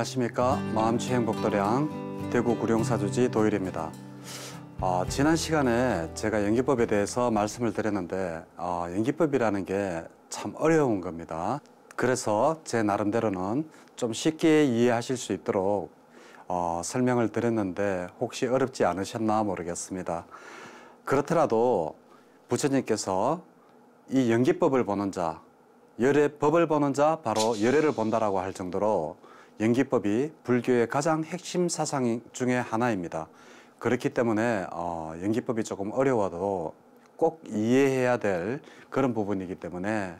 안녕하십니까. 마음치 행복도량 대구 구룡사주지 도일입니다. 지난 시간에 제가 연기법에 대해서 말씀을 드렸는데 연기법이라는 게 참 어려운 겁니다. 그래서 제 나름대로는 좀 쉽게 이해하실 수 있도록 설명을 드렸는데 혹시 어렵지 않으셨나 모르겠습니다. 그렇더라도 부처님께서 이 연기법을 보는 자, 열애법을 보는 자 바로 열애를 본다라고 할 정도로 연기법이 불교의 가장 핵심 사상 중에 하나입니다. 그렇기 때문에 연기법이 조금 어려워도 꼭 이해해야 될 그런 부분이기 때문에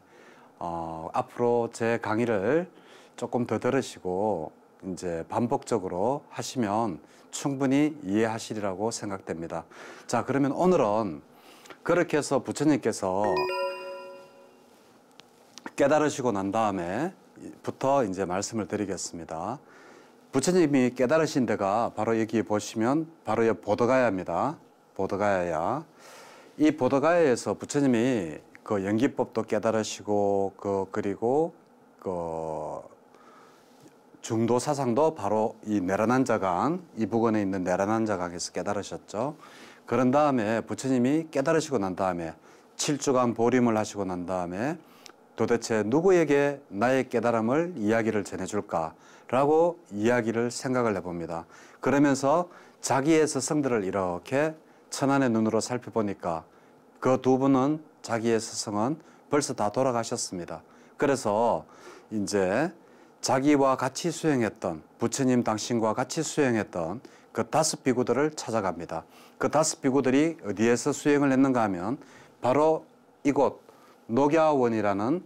앞으로 제 강의를 조금 더 들으시고 이제 반복적으로 하시면 충분히 이해하시리라고 생각됩니다. 자, 그러면 오늘은 그렇게 해서 부처님께서 깨달으시고 난 다음에부터 이제 말씀을 드리겠습니다. 부처님이 깨달으신 데가 바로 여기 보시면 바로 이 보더가야입니다. 보더가야야. 이 보더가야에서 부처님이 그 연기법도 깨달으시고 그리고 그 중도 사상도 바로 이 내란한자강, 이 부근에 있는 내란한자강에서 깨달으셨죠. 그런 다음에 부처님이 깨달으시고 난 다음에 7주간 보림을 하시고 난 다음에 도대체 누구에게 나의 깨달음을 이야기를 전해줄까라고 이야기를 생각을 해봅니다. 그러면서 자기의 스승들을 이렇게 천안의 눈으로 살펴보니까 그 두 분은 자기의 스승은 벌써 다 돌아가셨습니다. 그래서 이제 자기와 같이 수행했던 부처님 당신과 같이 수행했던 그 5비구들을 찾아갑니다. 그 5비구들이 어디에서 수행을 했는가 하면 바로 이곳 녹야원이라는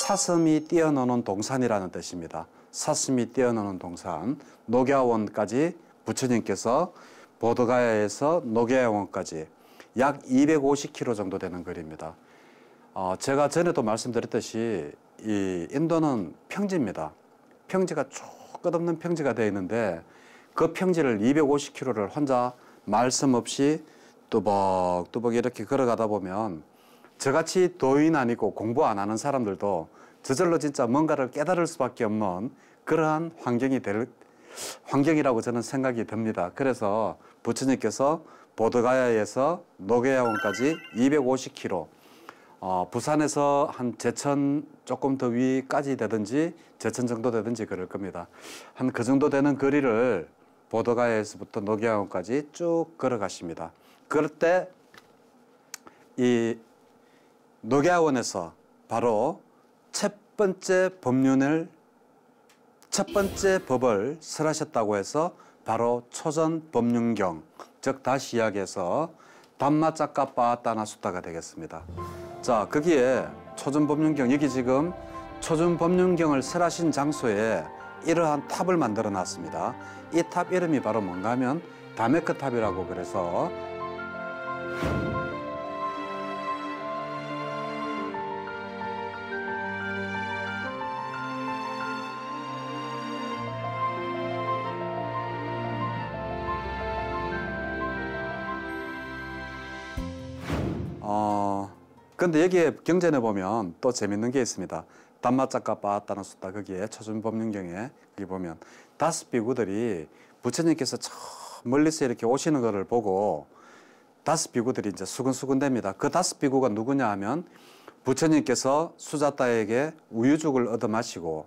사슴이 뛰어노는 동산이라는 뜻입니다. 사슴이 뛰어노는 동산, 녹야원까지 부처님께서 보더가야에서 녹야원까지 약 250km 정도 되는 거리입니다. 제가 전에도 말씀드렸듯이 이 인도는 평지입니다. 평지가 쭉 끝없는 평지가 되어 있는데 그 평지를 250km를 혼자 말씀 없이 뚜벅뚜벅 이렇게 걸어가다 보면 저같이 도인 아니고 공부 안 하는 사람들도 저절로 진짜 뭔가를 깨달을 수밖에 없는 그러한 환경이라고 저는 생각이 듭니다. 그래서 부처님께서 보더가야에서 녹야원까지 250km, 부산에서 한 제천 조금 더 위까지 되든지 제천 정도 되든지 그럴 겁니다. 한 그 정도 되는 거리를 보더가야에서부터 녹야원까지 쭉 걸어가십니다. 그럴 때 이 녹야원에서 바로 첫 번째 법을 설하셨다고 해서 바로 초전법륜경, 즉 다시 이야기해서 담마짜까빠따나수타가 되겠습니다. 자, 거기에 초전법륜경, 여기 지금 초전법륜경을 설하신 장소에 이러한 탑을 만들어 놨습니다. 이 탑 이름이 바로 뭔가 하면 다메크 탑이라고 그래서 근데 여기에 경전에 보면 또 재밌는 게 있습니다. 담마짜까빠따나수타 거기에 초전법륜경에 거기 보면 5비구들이 부처님께서 저 멀리서 이렇게 오시는 것을 보고 5비구들이 이제 수근수근됩니다. 그 5비구가 누구냐 하면 부처님께서 수자따에게 우유죽을 얻어 마시고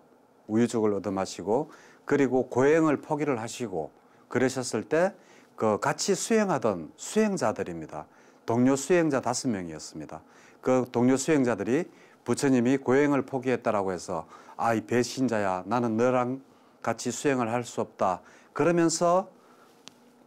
그리고 고행을 포기를 하시고 그러셨을 때 그 같이 수행하던 수행자들입니다. 동료 수행자 5명이었습니다. 그 동료 수행자들이 부처님이 고행을 포기했다라고 해서 이 배신자야, 나는 너랑 같이 수행을 할 수 없다. 그러면서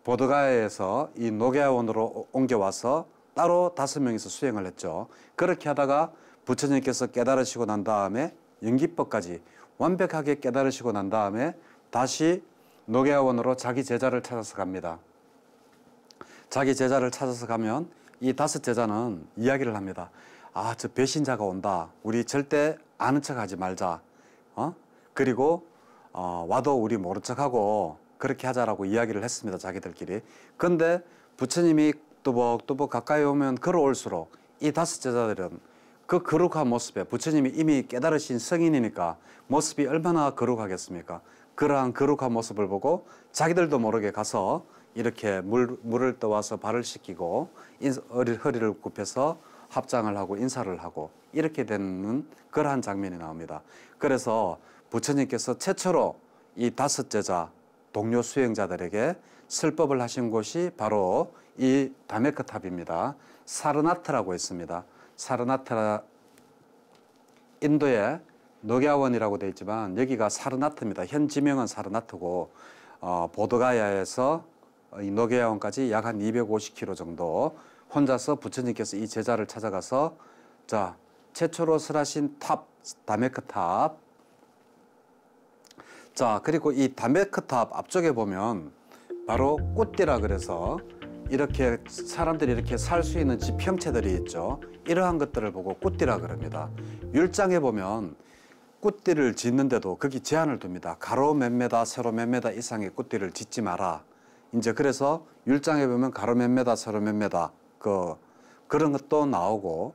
보더가야에서 이 녹야원으로 옮겨와서 따로 5명이서 수행을 했죠. 그렇게 하다가 부처님께서 깨달으시고 난 다음에 연기법까지 완벽하게 깨달으시고 난 다음에 다시 녹야원으로 자기 제자를 찾아서 갑니다. 자기 제자를 찾아서 가면 이 5 제자는 이야기를 합니다. 저 배신자가 온다. 우리 절대 아는 척하지 말자. 그리고 와도 우리 모른 척하고 그렇게 하자라고 이야기를 했습니다. 자기들끼리. 근데 부처님이 뚜벅뚜벅 가까이 오면 걸어올수록 이 5 제자들은 그 거룩한 모습에 부처님이 이미 깨달으신 성인이니까 모습이 얼마나 거룩하겠습니까? 그러한 거룩한 모습을 보고 자기들도 모르게 가서 이렇게 물을 떠와서 발을 씻기고 허리를 굽혀서 합장을 하고 인사를 하고 이렇게 되는 그러한 장면이 나옵니다. 그래서 부처님께서 최초로 이 5 제자 동료 수행자들에게 설법을 하신 곳이 바로 이 다메크탑입니다. 사르나트라고 있습니다. 사르나트라 인도의 녹야원이라고 되어 있지만 여기가 사르나트입니다. 현 지명은 사르나트고 보드가야에서 이 녹야원까지 약 한 250km 정도 혼자서 부처님께서 이 제자를 찾아가서 자 최초로 설하신 탑 다메크탑. 자 그리고 이 다메크탑 앞쪽에 보면 바로 꾸띠라 그래서 이렇게 사람들이 이렇게 살 수 있는 지평체들이 있죠. 이러한 것들을 보고 꾸띠라 그럽니다. 율장에 보면 꾸띠를 짓는데도 거기 제한을 둡니다. 가로 몇 메다, 세로 몇 메다 이상의 꾸띠를 짓지 마라. 이제 그래서 율장에 보면 가로 몇 메다, 세로 몇 메다 그런 것도 나오고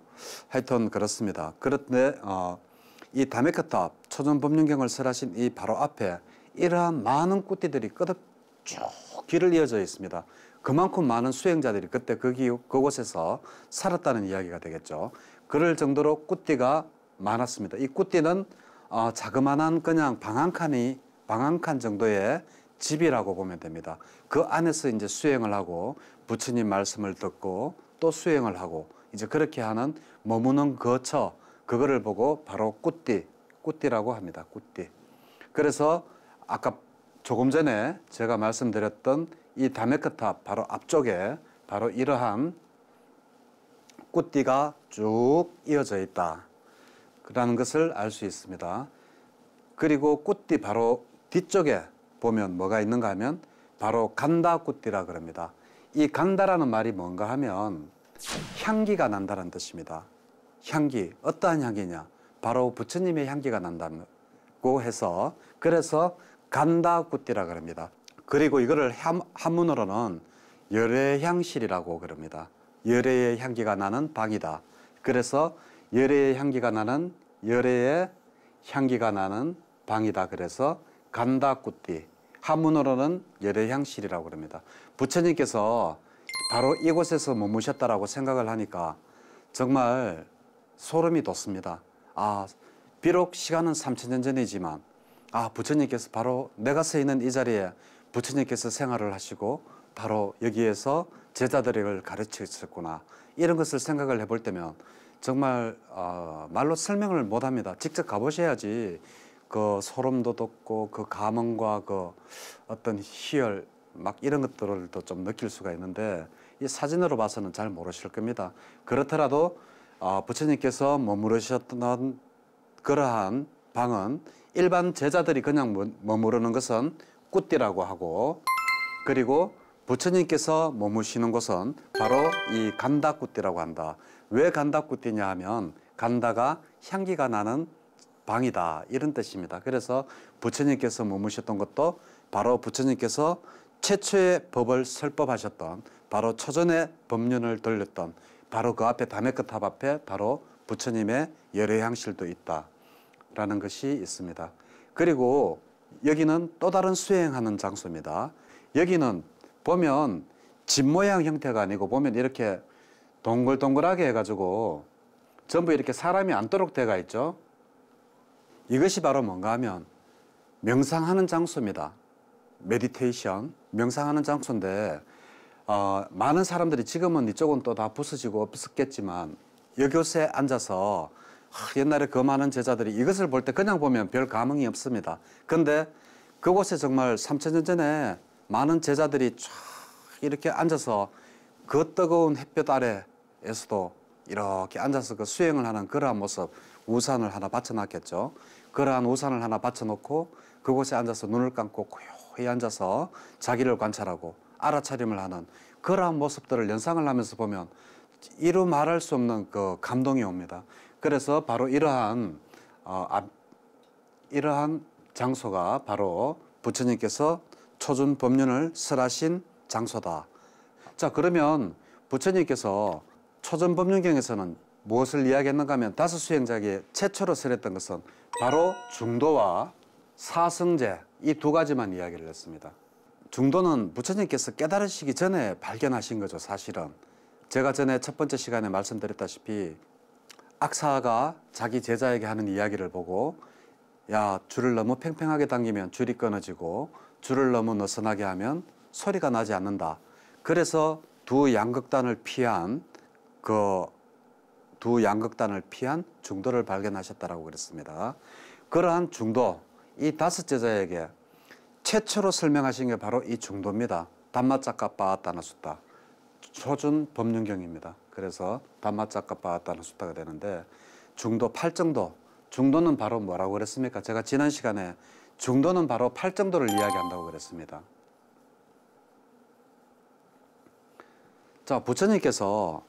하여튼 그렇습니다. 그런데 이 다메크탑 초전법륜경을 설하신 이 바로 앞에 이러한 많은 꾸띠들이 끝없 쭉 길을 이어져 있습니다. 그만큼 많은 수행자들이 그때 그곳에서 살았다는 이야기가 되겠죠. 그럴 정도로 꾸띠가 많았습니다. 이 꾸띠는 자그마한 그냥 방 한 칸 정도의 집이라고 보면 됩니다. 그 안에서 이제 수행을 하고 부처님 말씀을 듣고 또 수행을 하고 이제 그렇게 하는 머무는 거처 그거를 보고 바로 꾸띠라고 합니다. 꾸띠. 그래서 아까 조금 전에 제가 말씀드렸던 이 다메크탑 바로 앞쪽에 바로 이러한 꾸띠가 쭉 이어져 있다라는 것을 알 수 있습니다. 그리고 꾸띠 바로 뒤쪽에 보면 뭐가 있는가 하면 바로 간다 꾸띠라 그럽니다. 이 간다라는 말이 뭔가 하면 향기가 난다는 뜻입니다. 향기, 어떠한 향기냐? 바로 부처님의 향기가 난다고 해서 그래서 간다 꾸띠라 그럽니다. 그리고 이거를 한문으로는 열애향실이라고 그럽니다. 열애의 향기가 나는 방이다. 그래서 열애의 향기가 나는 방이다. 그래서 간다꾸띠. 한문으로는 열애향실이라고 그럽니다. 부처님께서 바로 이곳에서 머무셨다라고 생각을 하니까 정말 소름이 돋습니다. 비록 시간은 3000년 전이지만 부처님께서 바로 내가 서 있는 이 자리에 부처님께서 생활을 하시고 바로 여기에서 제자들을 가르치셨구나. 이런 것을 생각을 해볼 때면 정말 말로 설명을 못합니다. 직접 가보셔야지 그 소름도 돋고 그 감흥과 그 어떤 희열 막 이런 것들을 좀 느낄 수가 있는데 이 사진으로 봐서는 잘 모르실 겁니다. 그렇더라도 부처님께서 머무르셨던 그러한 방은 일반 제자들이 그냥 머무르는 것은 꾸띠라고 하고 그리고 부처님께서 머무시는 곳은 바로 이 간다꾸띠라고 한다. 왜 간다꾸띠냐 하면 간다가 향기가 나는 방이다 이런 뜻입니다. 그래서 부처님께서 머무셨던 것도 바로 부처님께서 최초의 법을 설법하셨던 바로 초전의 법륜을 돌렸던 바로 그 앞에 다메크탑 앞에 바로 부처님의 열애향실도 있다라는 것이 있습니다. 그리고 여기는 또 다른 수행하는 장소입니다. 여기는 보면 집 모양 형태가 아니고 보면 이렇게 동글동글하게 해가지고 전부 이렇게 사람이 앉도록 되어 있죠. 이것이 바로 뭔가 하면 명상하는 장소입니다. 메디테이션, 명상하는 장소인데 많은 사람들이 지금은 이쪽은 또 다 부서지고 없었겠지만 이곳에 앉아서 옛날에 그 많은 제자들이 이것을 볼 때 그냥 보면 별 감흥이 없습니다. 근데 그곳에 정말 3000년 전에 많은 제자들이 쫙 이렇게 앉아서 그 뜨거운 햇볕 아래에서도 이렇게 앉아서 그 수행을 하는 그러한 모습, 우산을 하나 받쳐놨겠죠. 그러한 우산을 하나 받쳐놓고 그곳에 앉아서 눈을 감고 고요히 앉아서 자기를 관찰하고 알아차림을 하는 그러한 모습들을 연상을 하면서 보면 이루 말할 수 없는 그 감동이 옵니다. 그래서 바로 이러한 장소가 바로 부처님께서 초준 법륜을 설하신 장소다. 자, 그러면 부처님께서 초전 법륜경에서는 무엇을 이야기했는가 하면 5 수행자에게 최초로 설했던 것은 바로 중도와 사성제, 이 두 가지만 이야기를 했습니다. 중도는 부처님께서 깨달으시기 전에 발견하신 거죠, 사실은. 제가 전에 첫 번째 시간에 말씀드렸다시피 악사가 자기 제자에게 하는 이야기를 보고 야, 줄을 너무 팽팽하게 당기면 줄이 끊어지고 줄을 너무 느슨하게 하면 소리가 나지 않는다. 그래서 두 양극단을 피한 중도를 발견하셨다라고 그랬습니다. 그러한 중도, 이 다섯 제자에게 최초로 설명하신 게 바로 이 중도입니다. 담마짜까빠아따나 숫다. 초준 법륜경입니다. 그래서 담마짜까빠아따나 숫다가 되는데 중도 팔정도, 중도는 바로 뭐라고 그랬습니까? 제가 지난 시간에 중도는 바로 팔정도를 이야기한다고 그랬습니다. 자, 부처님께서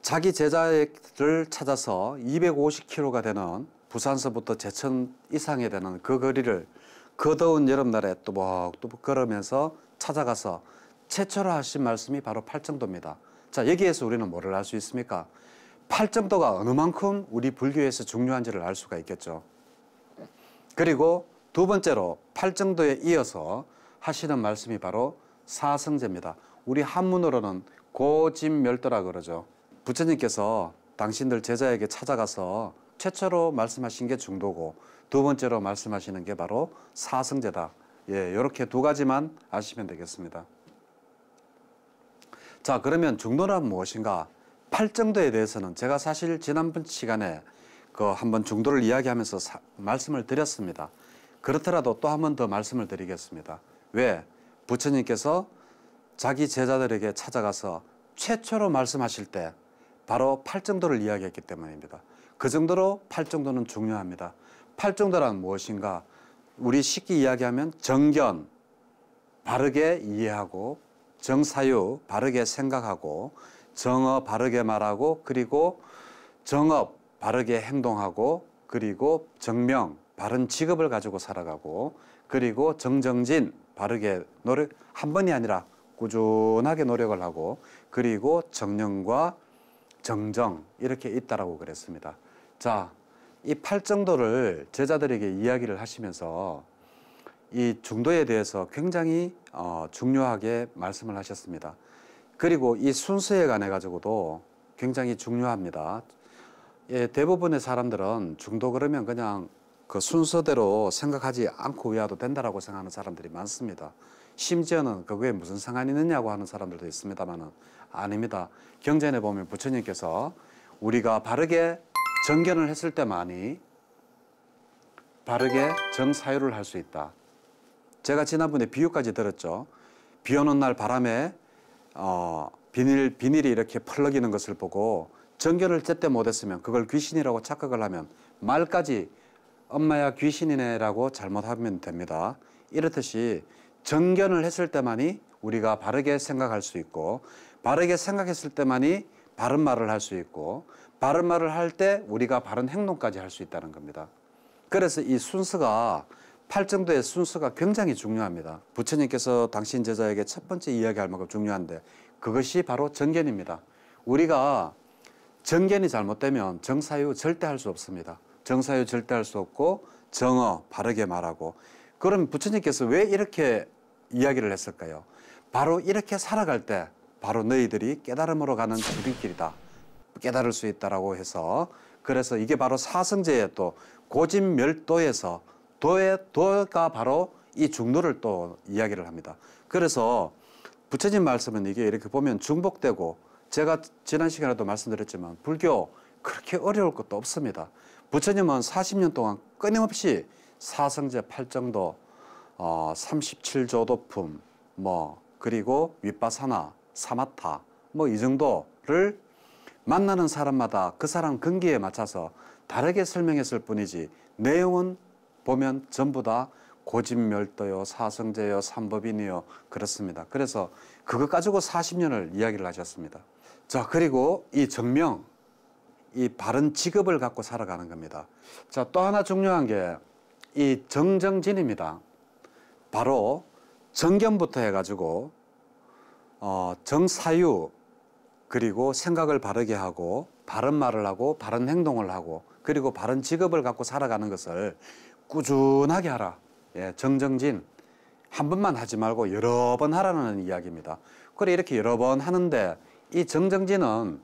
자기 제자를 찾아서 250km가 되는 부산서부터 제천 이상에 되는 그 거리를 그 더운 여름날에 또박또박 걸으면서 찾아가서 최초로 하신 말씀이 바로 팔정도입니다. 자, 여기에서 우리는 뭐를 알 수 있습니까? 팔정도가 어느 만큼 우리 불교에서 중요한지를 알 수가 있겠죠. 그리고 두 번째로 팔정도에 이어서 하시는 말씀이 바로 사성제입니다. 우리 한문으로는 고진멸도라 그러죠. 부처님께서 당신들 제자에게 찾아가서 최초로 말씀하신 게 중도고 두 번째로 말씀하시는 게 바로 사성제다. 예, 이렇게 두 가지만 아시면 되겠습니다. 자, 그러면 중도란 무엇인가? 팔정도에 대해서는 제가 사실 지난번 시간에 한번 중도를 이야기하면서 말씀을 드렸습니다. 그렇더라도 또 한 번 더 말씀을 드리겠습니다. 왜? 부처님께서 자기 제자들에게 찾아가서 최초로 말씀하실 때 바로 팔정도를 이야기했기 때문입니다. 그 정도로 팔정도는 중요합니다. 팔정도란 무엇인가? 우리 쉽게 이야기하면 정견, 바르게 이해하고 정사유, 바르게 생각하고 정어, 바르게 말하고 그리고 정업, 바르게 행동하고 그리고 정명, 바른 직업을 가지고 살아가고 그리고 정정진, 바르게 한 번이 아니라 꾸준하게 노력을 하고 그리고 정령과 정정 이렇게 있다라고 그랬습니다. 자, 이 팔정도를 제자들에게 이야기를 하시면서 이 중도에 대해서 굉장히 중요하게 말씀을 하셨습니다. 그리고 이 순서에 관해 가지고도 굉장히 중요합니다. 예, 대부분의 사람들은 중도 그러면 그냥 그 순서대로 생각하지 않고 외워도 된다라고 생각하는 사람들이 많습니다. 심지어는 그거에 무슨 상관이 있느냐고 하는 사람들도 있습니다만은 아닙니다. 경전에 보면 부처님께서 우리가 바르게 정견을 했을 때만이 바르게 정사유를 할 수 있다. 제가 지난번에 비유까지 들었죠. 비 오는 날 바람에 비닐이 이렇게 펄럭이는 것을 보고 정견을 제때 못했으면 그걸 귀신이라고 착각을 하면 말까지 엄마야 귀신이네라고 잘못하면 됩니다. 이렇듯이 정견을 했을 때만이 우리가 바르게 생각할 수 있고 바르게 생각했을 때만이 바른 말을 할 수 있고 바른 말을 할 때 우리가 바른 행동까지 할 수 있다는 겁니다. 그래서 이 순서가 팔정도의 순서가 굉장히 중요합니다. 부처님께서 당신 제자에게 첫 번째 이야기할 만큼 중요한데 그것이 바로 정견입니다. 우리가 정견이 잘못되면 정사유 절대 할 수 없습니다. 정사유 절대 할 수 없고 정어 바르게 말하고 그럼 부처님께서 왜 이렇게 이야기를 했을까요? 바로 이렇게 살아갈 때 바로 너희들이 깨달음으로 가는 지름길이다. 깨달을 수 있다라고 해서 그래서 이게 바로 사성제의 또 고진멸도에서 도가 바로 이 중도를 또 이야기를 합니다. 그래서 부처님 말씀은 이게 이렇게 보면 중복되고 제가 지난 시간에도 말씀드렸지만 불교 그렇게 어려울 것도 없습니다. 부처님은 40년 동안 끊임없이 사성제 팔정도 37조도품 그리고 윗바사나 사마타 이 정도를 만나는 사람마다 그 사람 근기에 맞춰서 다르게 설명했을 뿐이지 내용은 보면 전부 다 고진멸도요, 사성제요, 삼법인이요 그렇습니다. 그래서 그것 가지고 40년을 이야기를 하셨습니다. 자, 그리고 이 정명, 이 바른 직업을 갖고 살아가는 겁니다. 자, 또 하나 중요한 게 이 정정진입니다. 바로 정견부터 해가지고 정사유 그리고 생각을 바르게 하고 바른 말을 하고 바른 행동을 하고 그리고 바른 직업을 갖고 살아가는 것을 꾸준하게 하라. 예, 정정진. 한 번만 하지 말고 여러 번 하라는 이야기입니다. 그래 이렇게 여러 번 하는데 이 정정진은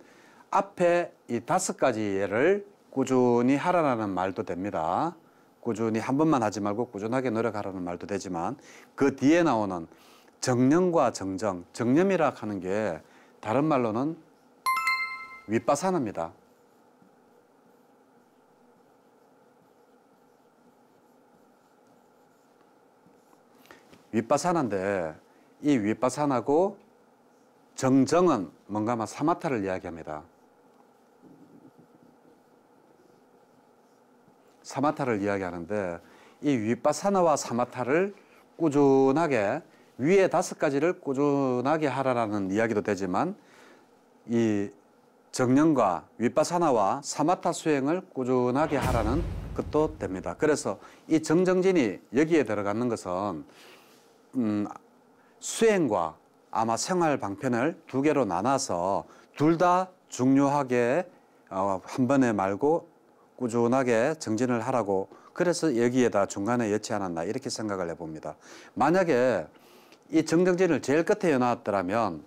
앞에 이 5가지를 꾸준히 하라는 말도 됩니다. 꾸준히 한 번만 하지 말고 꾸준하게 노력하라는 말도 되지만 그 뒤에 나오는 정념과 정정, 정념이라 하는 게 다른 말로는 윗바사나입니다. 윗바사나인데 이 윗바사나고 정정은 뭔가 막 사마타를 이야기합니다. 사마타를 이야기하는데 이 윗바사나와 사마타를 꾸준하게 위에 5가지를 꾸준하게 하라는 이야기도 되지만 이 정념과 윗바사나와 사마타 수행을 꾸준하게 하라는 것도 됩니다. 그래서 이 정정진이 여기에 들어가는 것은 수행과 아마 생활 방편을 2개로 나눠서 둘 다 중요하게 한 번에 말고 꾸준하게 정진을 하라고 그래서 여기에다 중간에 넣지 않았나 이렇게 생각을 해봅니다. 만약에 이 정정진을 제일 끝에 넣었더라면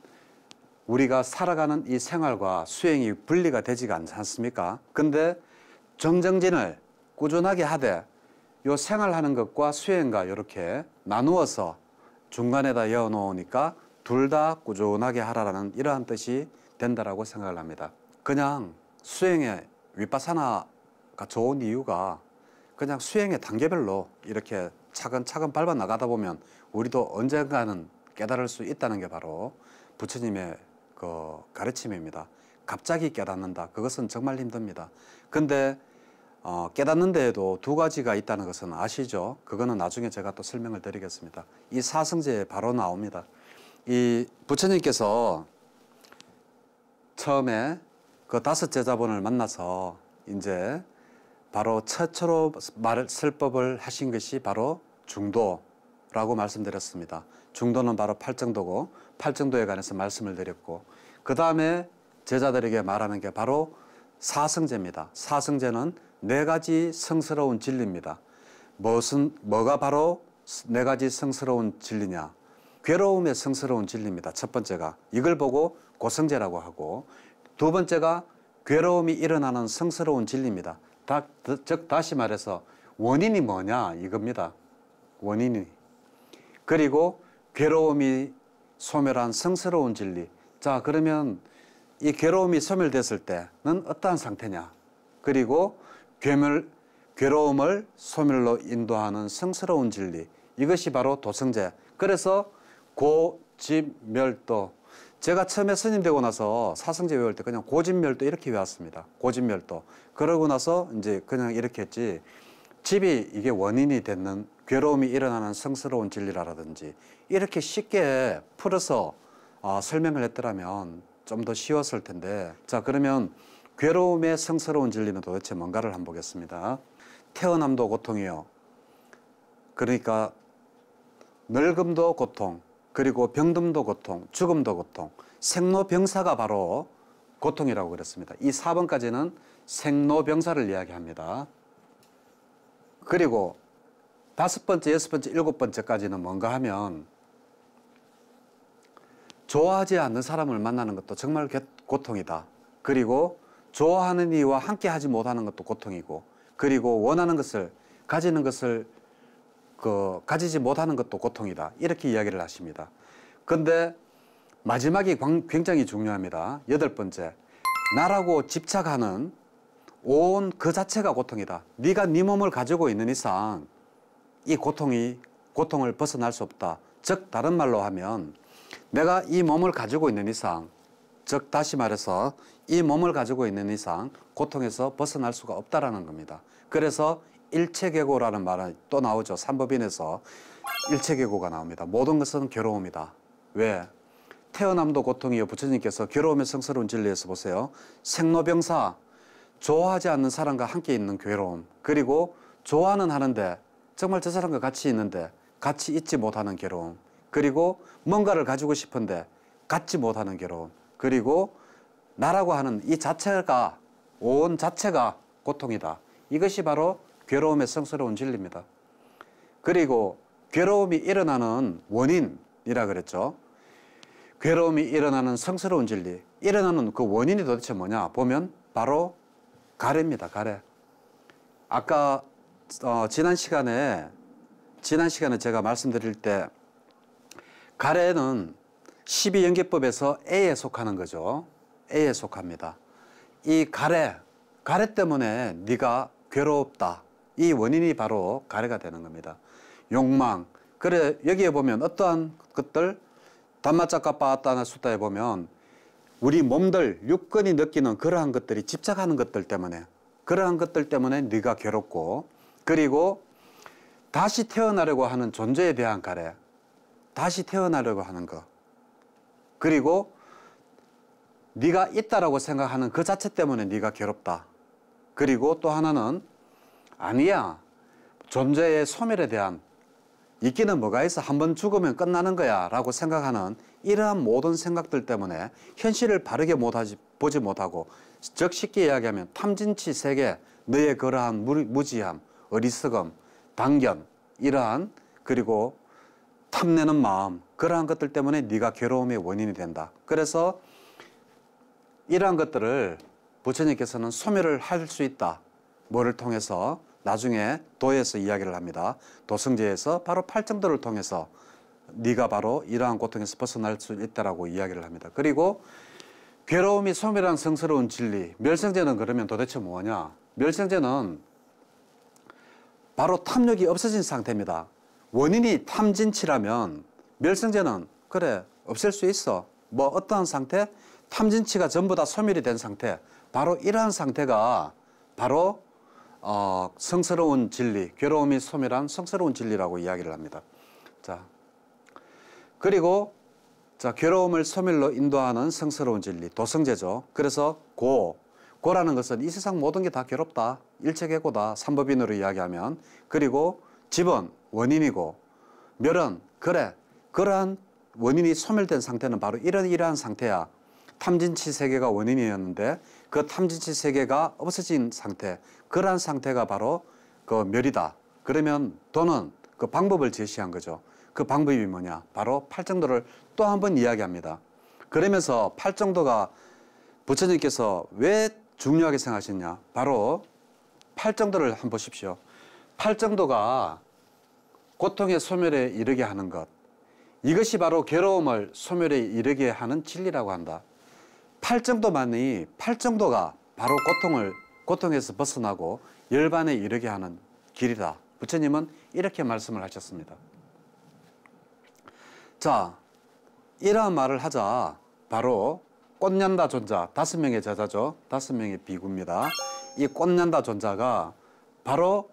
우리가 살아가는 이 생활과 수행이 분리가 되지가 않지 않습니까? 근데 정정진을 꾸준하게 하되 요 생활하는 것과 수행과 이렇게 나누어서 중간에다 이어 놓으니까 둘 다 꾸준하게 하라는 이러한 뜻이 된다라고 생각을 합니다. 그냥 수행에 윗바사나가 좋은 이유가 그냥 수행의 단계별로 이렇게 차근차근 밟아 나가다 보면 우리도 언젠가는 깨달을 수 있다는 게 바로 부처님의 그 가르침입니다. 갑자기 깨닫는다. 그것은 정말 힘듭니다. 근데 깨닫는 데에도 2가지가 있다는 것은 아시죠? 그거는 나중에 제가 또 설명을 드리겠습니다. 이 사성제에 바로 나옵니다. 이 부처님께서 처음에 그 5제자분을 만나서 이제 바로 최초로 설법을 하신 것이 바로 중도라고 말씀드렸습니다. 중도는 바로 팔정도고 팔정도에 관해서 말씀을 드렸고 그 다음에 제자들에게 말하는 게 바로 사성제입니다. 사성제는 4가지 성스러운 진리입니다. 뭐가 바로 4가지 성스러운 진리냐? 괴로움의 성스러운 진리입니다. 첫 번째가 이걸 보고 고성제라고 하고 두 번째가 괴로움이 일어나는 성스러운 진리입니다. 즉 다시 말해서 원인이 뭐냐 이겁니다. 원인이. 그리고 괴로움이 소멸한 성스러운 진리. 자 그러면 이 괴로움이 소멸됐을 때는 어떠한 상태냐. 그리고 괴로움을 소멸로 인도하는 성스러운 진리. 이것이 바로 도성제. 그래서 고집멸도. 제가 처음에 스님 되고 나서 사성제 외울 때 그냥 고집멸도 이렇게 외웠습니다. 고집멸도. 그러고 나서 이제 그냥 이렇게 했지. 집이 이게 원인이 되는 괴로움이 일어나는 성스러운 진리라든지 이렇게 쉽게 풀어서 설명을 했더라면 좀 더 쉬웠을 텐데 자 그러면 괴로움의 성스러운 진리는 도대체 뭔가를 한번 보겠습니다. 태어남도 고통이요. 그러니까 늙음도 고통, 그리고 병듦도 고통, 죽음도 고통, 생로병사가 바로 고통이라고 그랬습니다. 이 4번까지는 생로병사를 이야기합니다. 그리고 5번째, 6번째, 7번째까지는 뭔가 하면 좋아하지 않는 사람을 만나는 것도 정말 고통이다. 그리고 좋아하는 이와 함께 하지 못하는 것도 고통이고 그리고 원하는 것을 가지는 것을 가지지 못하는 것도 고통이다. 이렇게 이야기를 하십니다. 그런데 마지막이 굉장히 중요합니다. 8번째. 나라고 집착하는 온 그 자체가 고통이다. 네가 네 몸을 가지고 있는 이상 이 고통을 벗어날 수 없다. 즉 다른 말로 하면 내가 이 몸을 가지고 있는 이상 즉 다시 말해서 이 몸을 가지고 있는 이상 고통에서 벗어날 수가 없다라는 겁니다. 그래서 일체계고라는 말은 또 나오죠. 삼법인에서 일체계고가 나옵니다. 모든 것은 괴로움이다. 왜? 태어남도 고통이요. 부처님께서 괴로움의 성스러운 진리에서 보세요. 생로병사, 좋아하지 않는 사람과 함께 있는 괴로움. 그리고 좋아는 하는데 정말 저 사람과 같이 있는데 같이 있지 못하는 괴로움. 그리고 뭔가를 가지고 싶은데 갖지 못하는 괴로움. 그리고 나라고 하는 이 자체가 온 자체가 고통이다. 이것이 바로 괴로움의 성스러운 진리입니다. 그리고 괴로움이 일어나는 원인이라 그랬죠. 괴로움이 일어나는 성스러운 진리. 일어나는 그 원인이 도대체 뭐냐 보면 바로 가래입니다. 가래. 아까 지난 시간에 제가 말씀드릴 때 가래는 12연계법에서 A에 속하는 거죠. A에 속합니다. 이 가래 때문에 네가 괴롭다. 이 원인이 바로 가래가 되는 겁니다. 욕망. 그래 여기에 보면 어떠한 것들 단마짝가 빠따나 수다에 보면 우리 몸들 육근이 느끼는 그러한 것들이 집착하는 것들 때문에 그러한 것들 때문에 네가 괴롭고 그리고 다시 태어나려고 하는 존재에 대한 가래. 다시 태어나려고 하는 것. 그리고 네가 있다라고 생각하는 그 자체 때문에 네가 괴롭다. 그리고 또 하나는 아니야. 존재의 소멸에 대한 있기는 뭐가 있어. 한번 죽으면 끝나는 거야 라고 생각하는 이러한 모든 생각들 때문에 현실을 바르게 보지 못하고 즉 쉽게 이야기하면 탐진치 세계 너의 그러한 무지함, 어리석음, 단견 이러한 그리고 탐내는 마음 그러한 것들 때문에 네가 괴로움의 원인이 된다. 그래서 이러한 것들을 부처님께서는 소멸을 할 수 있다. 뭐를 통해서 나중에 도에서 이야기를 합니다. 도성제에서 바로 팔정도를 통해서 네가 바로 이러한 고통에서 벗어날 수 있다라고 이야기를 합니다. 그리고 괴로움이 소멸한 성스러운 진리. 멸성제는 그러면 도대체 뭐냐? 멸성제는 바로 탐욕이 없어진 상태입니다. 원인이 탐진치라면 멸성제는 그래 없앨 수 있어. 뭐 어떠한 상태? 탐진치가 전부 다 소멸이 된 상태. 바로 이러한 상태가 바로 성스러운 진리, 괴로움이 소멸한 성스러운 진리라고 이야기를 합니다. 자, 그리고 괴로움을 소멸로 인도하는 성스러운 진리, 도성제죠. 그래서 고라는 것은 이 세상 모든 게 다 괴롭다. 일체계고다. 삼법인으로 이야기하면. 그리고 집은 원인이고 멸은 그래. 그러한 원인이 소멸된 상태는 바로 이러한 상태야. 탐진치 세계가 원인이었는데 그 탐진치 세계가 없어진 상태. 그러한 상태가 바로 그 멸이다. 그러면 도는 그 방법을 제시한 거죠. 그 방법이 뭐냐? 바로 팔정도를 또 한 번 이야기합니다. 그러면서 팔정도가 부처님께서 왜 중요하게 생각하셨냐? 바로 팔정도를 한번 보십시오. 팔정도가 고통의 소멸에 이르게 하는 것. 이것이 바로 괴로움을 소멸에 이르게 하는 진리라고 한다. 팔정도가 바로 고통에서 벗어나고 열반에 이르게 하는 길이다. 부처님은 이렇게 말씀을 하셨습니다. 자, 이러한 말을 하자 바로 꽃년다 존자, 5명의 제자죠. 5명의 비구입니다. 이 꽃년다 존자가 바로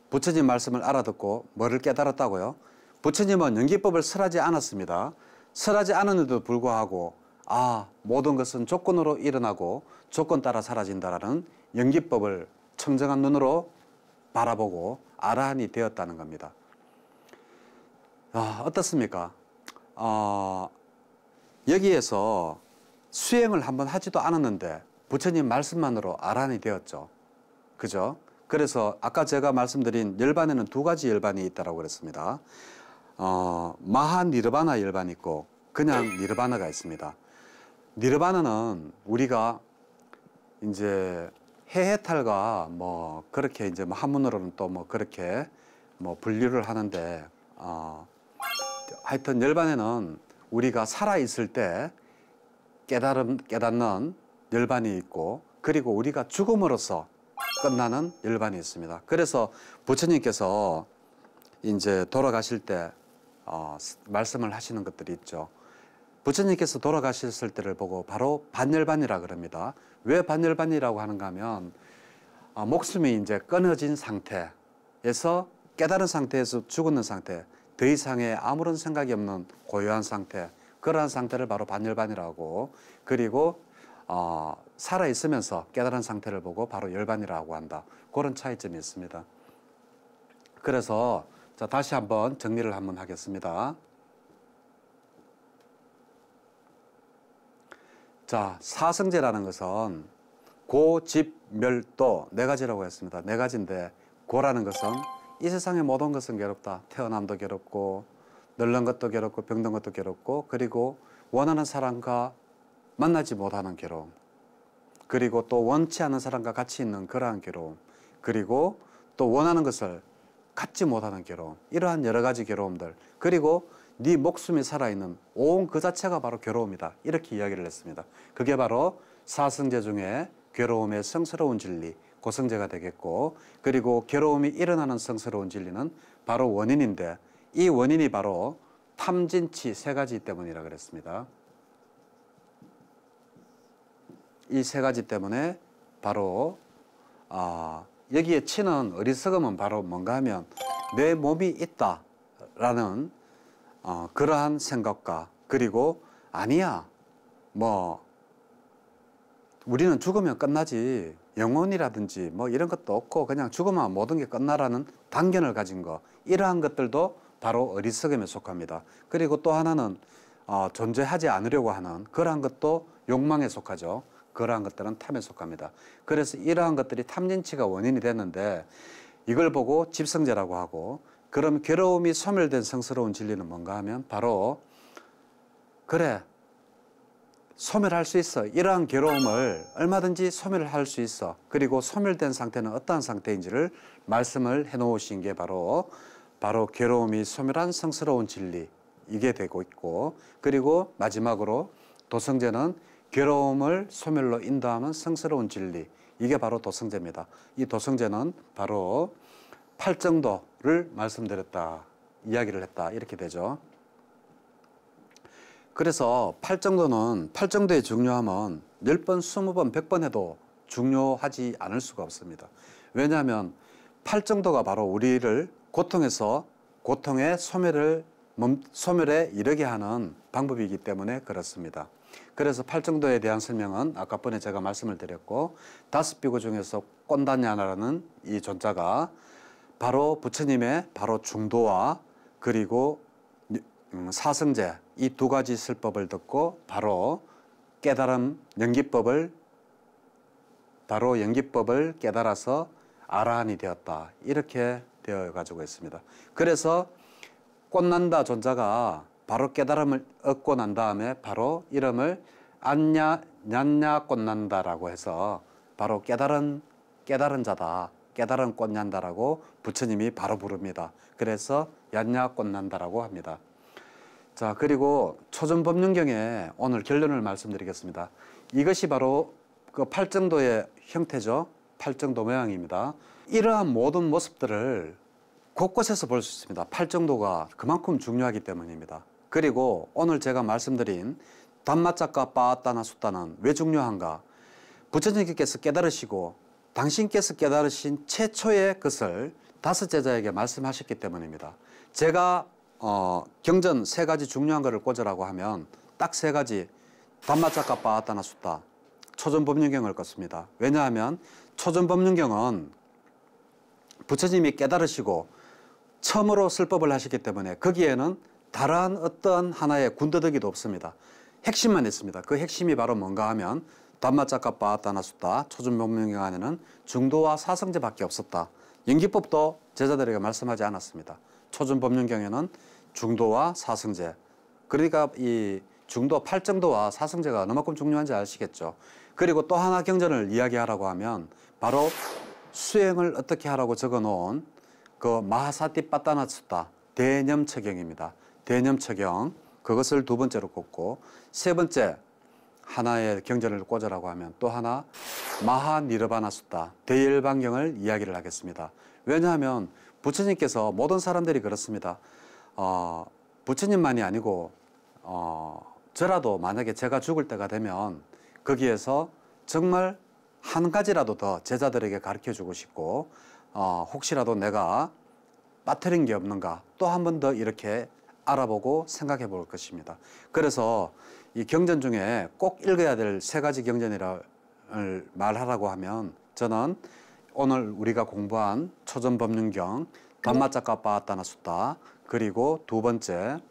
부처님 말씀을 알아듣고 뭐를 깨달았다고요? 부처님은 연기법을 설하지 않았습니다. 설하지 않았는데도 불구하고 모든 것은 조건으로 일어나고 조건 따라 사라진다라는 연기법을 청정한 눈으로 바라보고 아라한이 되었다는 겁니다. 어떻습니까? 여기에서 수행을 한번 하지도 않았는데 부처님 말씀만으로 아라한이 되었죠. 그죠? 그래서 아까 제가 말씀드린 열반에는 2가지 열반이 있다고 그랬습니다. 마하 니르바나 열반이 있고 그냥 니르바나가 있습니다. 니르바나는 우리가 이제 해해탈과 뭐 그렇게 이제 뭐 한문으로는 또 뭐 그렇게 뭐 분류를 하는데 하여튼 열반에는 우리가 살아 있을 때 깨닫는 열반이 있고 그리고 우리가 죽음으로써 끝나는 열반이 있습니다. 그래서 부처님께서 이제 돌아가실 때 말씀을 하시는 것들이 있죠. 부처님께서 돌아가셨을 때를 보고 바로 반열반이라 그럽니다. 왜 반열반이라고 하는가 하면 목숨이 이제 끊어진 상태에서 깨달은 상태에서 죽었는 상태, 더 이상의 아무런 생각이 없는 고요한 상태, 그러한 상태를 바로 반열반이라고, 그리고 살아 있으면서 깨달은 상태를 보고 바로 열반이라고 한다. 그런 차이점이 있습니다. 그래서 자, 다시 한번 정리를 한번 하겠습니다. 자, 사성제라는 것은 고, 집, 멸, 도 4가지라고 했습니다. 4가지인데 고라는 것은 이 세상의 모든 것은 괴롭다. 태어남도 괴롭고 늙는 것도 괴롭고 병든 것도 괴롭고 그리고 원하는 사람과 만나지 못하는 괴로움 그리고 또 원치 않는 사람과 같이 있는 그러한 괴로움 그리고 또 원하는 것을 갖지 못하는 괴로움 이러한 여러 가지 괴로움들 그리고 네 목숨이 살아있는 온 그 자체가 바로 괴로움이다. 이렇게 이야기를 했습니다. 그게 바로 사성제 중에 괴로움의 성스러운 진리 고성제가 되겠고 그리고 괴로움이 일어나는 성스러운 진리는 바로 원인인데 이 원인이 바로 탐진치 세 가지 때문이라 그랬습니다. 이 세 가지 때문에 바로 여기에 치는 어리석음은 바로 뭔가 하면 내 몸이 있다라는 그러한 생각과 그리고 아니야 뭐 우리는 죽으면 끝나지 영혼이라든지 뭐 이런 것도 없고 그냥 죽으면 모든 게 끝나라는 단견을 가진 거 이러한 것들도 바로 어리석음에 속합니다. 그리고 또 하나는 존재하지 않으려고 하는 그러한 것도 욕망에 속하죠. 그러한 것들은 탐에 속합니다. 그래서 이러한 것들이 탐진치가 원인이 됐는데 이걸 보고 집성제라고 하고 그럼 괴로움이 소멸된 성스러운 진리는 뭔가 하면 바로 그래 소멸할 수 있어. 이러한 괴로움을 얼마든지 소멸할 수 있어. 그리고 소멸된 상태는 어떠한 상태인지를 말씀을 해놓으신 게 바로 괴로움이 소멸한 성스러운 진리 이게 되고 있고 그리고 마지막으로 도성제는 괴로움을 소멸로 인도하는 성스러운 진리 이게 바로 도성제입니다. 이 도성제는 바로 팔정도를 말씀드렸다 이야기를 했다 이렇게 되죠. 그래서 팔정도의 중요함은 10번, 20번, 100번 해도 중요하지 않을 수가 없습니다. 왜냐하면 팔정도가 바로 우리를 고통의 소멸에 이르게 하는 방법이기 때문에 그렇습니다. 그래서 팔정도에 대한 설명은 아까 번에 제가 말씀을 드렸고 5비구 중에서 꼰단냐라는 이 존자가 바로 부처님의 바로 중도와 그리고 사성제 이 두 가지 설법을 듣고 바로 연기법을 깨달아서 아라한이 되었다. 이렇게 되어 가지고 있습니다. 그래서 꽃난다 존자가 바로 깨달음을 얻고 난 다음에 바로 이름을 냔냐 꽃난다라고 해서 바로 깨달은 자다. 깨달은 꽃난다라고 부처님이 바로 부릅니다. 그래서 냔냐 꽃난다라고 합니다. 자, 그리고 초전법륜경에 오늘 결론을 말씀드리겠습니다. 이것이 바로 그 팔정도의 형태죠. 팔정도 모양입니다. 이러한 모든 모습들을 곳곳에서 볼 수 있습니다. 팔정도가 그만큼 중요하기 때문입니다. 그리고 오늘 제가 말씀드린 담마짝과 빠따나 숫다는 왜 중요한가? 부처님께서 깨달으시고 당신께서 깨달으신 최초의 것을 5제자에게 말씀하셨기 때문입니다. 제가 경전 3가지 중요한 것을 꽂으라고 하면 딱 3가지 담마짝과 빠따나 숫다 초전법륜경을 꽂습니다. 왜냐하면 초전법륜경은 부처님이 깨달으시고 처음으로 설법을 하셨기 때문에 거기에는 다른 어떤 하나의 군더더기도 없습니다. 핵심만 있습니다. 그 핵심이 바로 뭔가 하면 담마짝과 빠따나 숫다 초전법륜경 안에는 중도와 사성제밖에 없었다. 연기법도 제자들에게 말씀하지 않았습니다. 초전법륜경에는 중도와 사성제 그러니까 이 중도 팔정도와 사성제가 얼마큼 중요한지 아시겠죠. 그리고 또 하나 경전을 이야기하라고 하면 바로 수행을 어떻게 하라고 적어놓은 그 마하사티빠따나 숫다 대념처경입니다. 대념처경 그것을 2번째로 꼽고 3번째 하나의 경전을 꽂으라고 하면 또 하나 마하니르바나 숫다 대열반경을 이야기를 하겠습니다. 왜냐하면 부처님께서 모든 사람들이 그렇습니다. 부처님만이 아니고 저라도 만약에 제가 죽을 때가 되면 거기에서 정말 한 가지라도 더 제자들에게 가르쳐주고 싶고 혹시라도 내가 빠뜨린 게 없는가 또 한 번 더 이렇게 알아보고 생각해 볼 것입니다. 그래서 이 경전 중에 꼭 읽어야 될 3가지 경전이라를 말하라고 하면 저는 오늘 우리가 공부한 초전법륜경 담마짝과 빠따나 숫다 그리고 2번째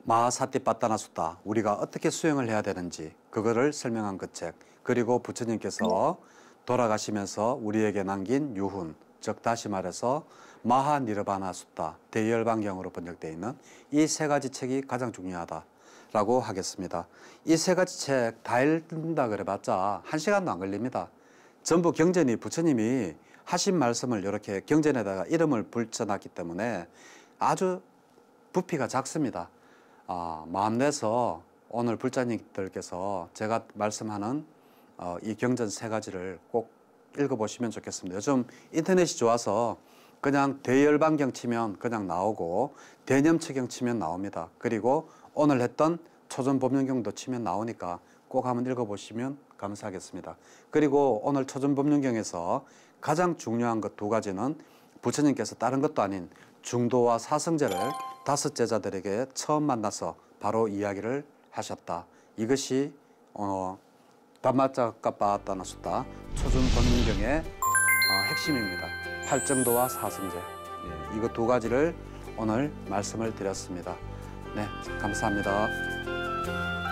마하사티빠따나 숫다 우리가 어떻게 수행을 해야 되는지 그거를 설명한 그 책 그리고 부처님께서 돌아가시면서 우리에게 남긴 유훈 즉 다시 말해서 마하 니르바나 숫다, 대열반경으로 번역되어 있는 이 세 가지 책이 가장 중요하다라고 하겠습니다. 이 세 가지 책 다 읽는다 그래봤자 1시간도 안 걸립니다. 전부 경전이 부처님이 하신 말씀을 이렇게 경전에다가 이름을 붙여놨기 때문에 아주 부피가 작습니다. 마음 내서 오늘 불자님들께서 제가 말씀하는 이 경전 세 가지를 꼭 읽어보시면 좋겠습니다. 요즘 인터넷이 좋아서 그냥 대열반경 치면 그냥 나오고 대념체경 치면 나옵니다. 그리고 오늘 했던 초전법륜경도 치면 나오니까 꼭 한번 읽어보시면 감사하겠습니다. 그리고 오늘 초전법륜경에서 가장 중요한 것 두 가지는 부처님께서 다른 것도 아닌 중도와 사성제를 5 제자들에게 처음 만나서 바로 이야기를 하셨다. 이것이 담마짜까빠따나 숫다 초전법륜경의 핵심입니다. 팔정도와 사성제. 이거 두 가지를 오늘 말씀을 드렸습니다. 네, 감사합니다.